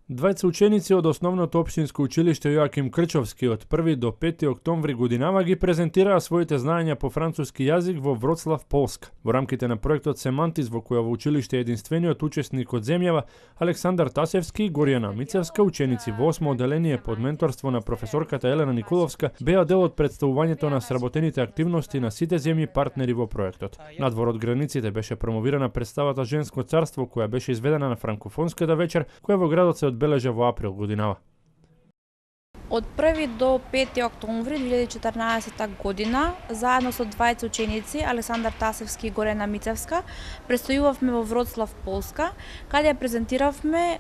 Двајца ученици од основното општинско училиште Јоаким Крчовски од 1 до 5 октомври годинава ги презентираа своите знаења по француски јазик во Вроцлав, Полска. Во рамките на проектот Семантис, во која во училиште е единствениот учесник од земјава, Александар Тасевски и Горјана Мицевска, ученици во 8 одделение под менторство на професорката Елена Николовска, беа дел од представувањето на сработените активности на сите земји партнери во проектот. Надвор од границите беше промовирана представата Женско царство, која беше изведена на франкофонската вечер, која во градот се одбележа во април годинава. Од 1 до 5 октомври 2014 година, заедно со двајца ученици, Александар Тасевски и Горена Мицевска, престојувавме во Вроцлав, Полска, каде ја презентиравме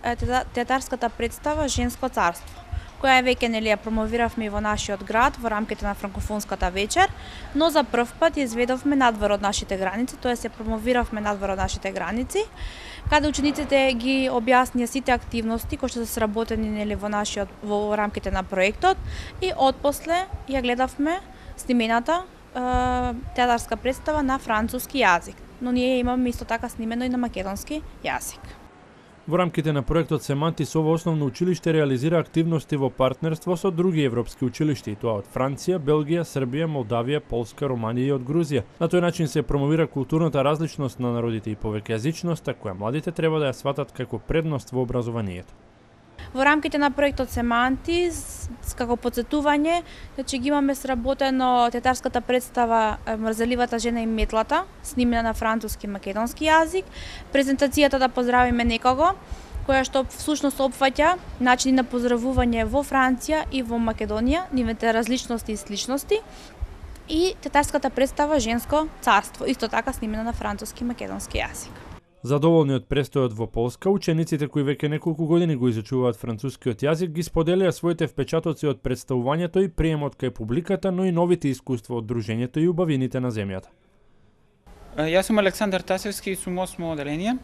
театарската представа Женско царство, која веќе ја промовиравме и во нашиот град во рамките на франкофонската вечер, но за прв пат ја изведовме надвор од нашите граници, тоа се промовиравме надвор од нашите граници, каде учениците ги објаснија сите активности кои што се сработени во рамките на проектот и отпосле ја гледавме снимената театарска представа на француски јазик, но ние имаме исто така снимено и на македонски јазик. Во рамките на проектот Семантис, ова основно училиште реализира активности во партнерство со други европски училишта, и тоа од Франција, Белгија, Србија, Молдавија, Полска, Романија и од Грузија. На тој начин се промовира културната различност на народите и повеќејазичноста, која младите треба да ја сватат како предност во образованието. Во рамките на проектот Семантис, како подсетување, значи ги имаме сработено театарската представа Мрзеливата жена и метлата, снимена на француски и македонски јазик, презентацијата Да поздравиме некого, која што всушност опфаќа начини на поздравување во Франција и во Македонија, нивните различности и сличности, и театарската представа Женско царство, исто така снимена на француски и македонски јазик. Задоволни од престојот во Полска, учениците кои веќе неколку години го изучуваат францускиот јазик ги споделија своите впечатоци од представувањето и приемот кај публиката, но и новите искуства од дружењето и убавините на земјата. Јас сум Александар Тасевски и сум 8 одделение.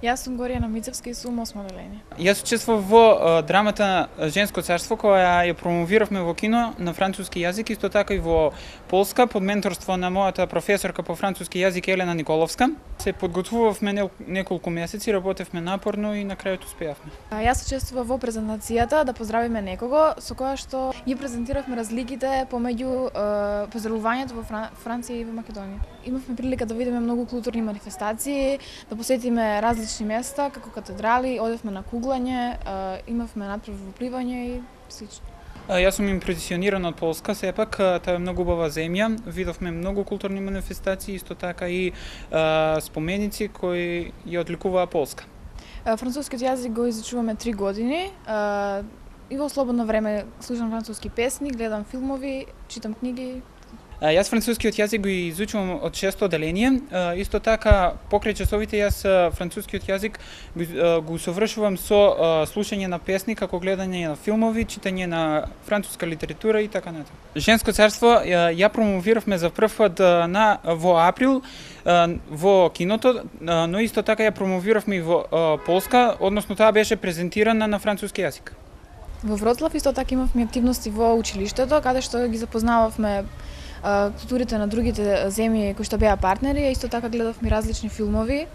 Јас сум Горјана Мицевска и сум 8 одделение. Јас учествував во драмата Женско царство, која ја промовиравме во кино на француски јазик, исто така и во Полска, под менторство на мојата професорка по француски јазик Елена Николовска. Се подготвувавме неколку месеци, работевме напорно и на крајот успеавме. Јас учествував во презентацијата Да поздравиме некого, со која што ги презентиравме разликите помеѓу поздравувањето во Франција и во Македонија. Имавме прилика да видиме многу културни манифестации, да посетиме различни места, како катедрали, одевме на куглање, имавме натпревар во пливање и слично. Јас сум импресиониран од Полска, сепак таа е многу убава земја, видовме многу културни манифестации, исто така и споменици кои ја одликуваа Полска. Францускиот јазик го изучуваме 3 години, и во слободно време слушам француски песни, гледам филмови, читам книги. Јас францускиот јазик го изучувам од 6 одделение. Исто така, покрај часовите, јас францускиот јазик го усовршувам со слушање на песни, како гледање на филмови, читање на француска литература и така натаму. Женско царство ја промовиравме за прв пат во април во киното, но исто така ја промовиравме и во Полска, односно таа беше презентирана на француски јазик. Во Вроцлав исто така имавме активности во училиштето, каде што ги запознававме културите на другите земји кои што беа партнери, исто така гледавме различни филмови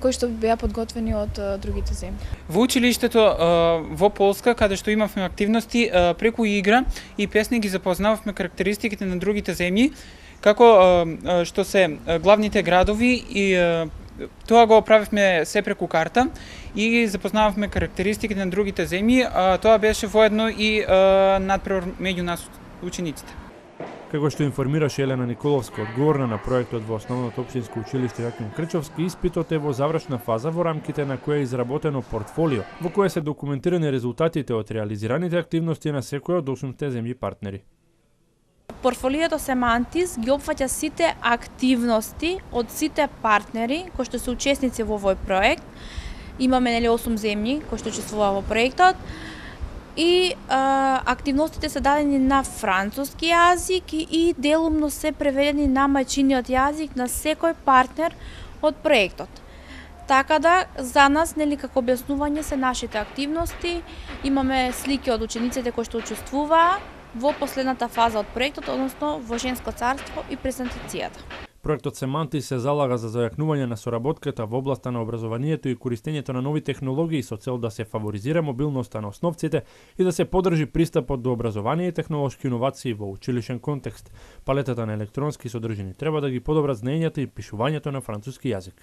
кои што беа подготвени од другите земји. Во училиштето во Полска, каде што имавме активности, преку игра и песни ги запознававме карактеристиките на другите земји, како што се главните градови, и тоа го правевме се преку карта и ги запознававме карактеристиките на другите земји, а тоа беше воедно и надпревар меѓу нас учениците. Како што информираше Елена Николовска, одговорна на проектот во основното општинско училиште Јоаким Крчовски, испитот е во завршна фаза во рамките на која е изработено портфолио, во кое се документирани резултатите од реализираните активности на секоја од 8 земји партнери. Портфолиото Семантис ги опфаќа сите активности од сите партнери кои што се учесници во овој проект. Имаме 8 земји кои што учествуваа во проектот. И активностите се дадени на француски јазик и делумно се преведени на мајчиниот јазик на секој партнер од проектот. Така да, за нас, како објаснување се нашите активности, имаме слики од учениците кои што учествуваа во последната фаза од проектот, односно во Женско царство и презентацијата. Проектот Семантис се залага за зајакнување на соработката во областа на образованието и користењето на нови технологии со цел да се фаворизира мобилноста на основците и да се подржи пристапот до образование и технолошки иновации во училишен контекст. Палетата на електронски содржини треба да ги подобрат знаењата и пишувањето на француски јазик.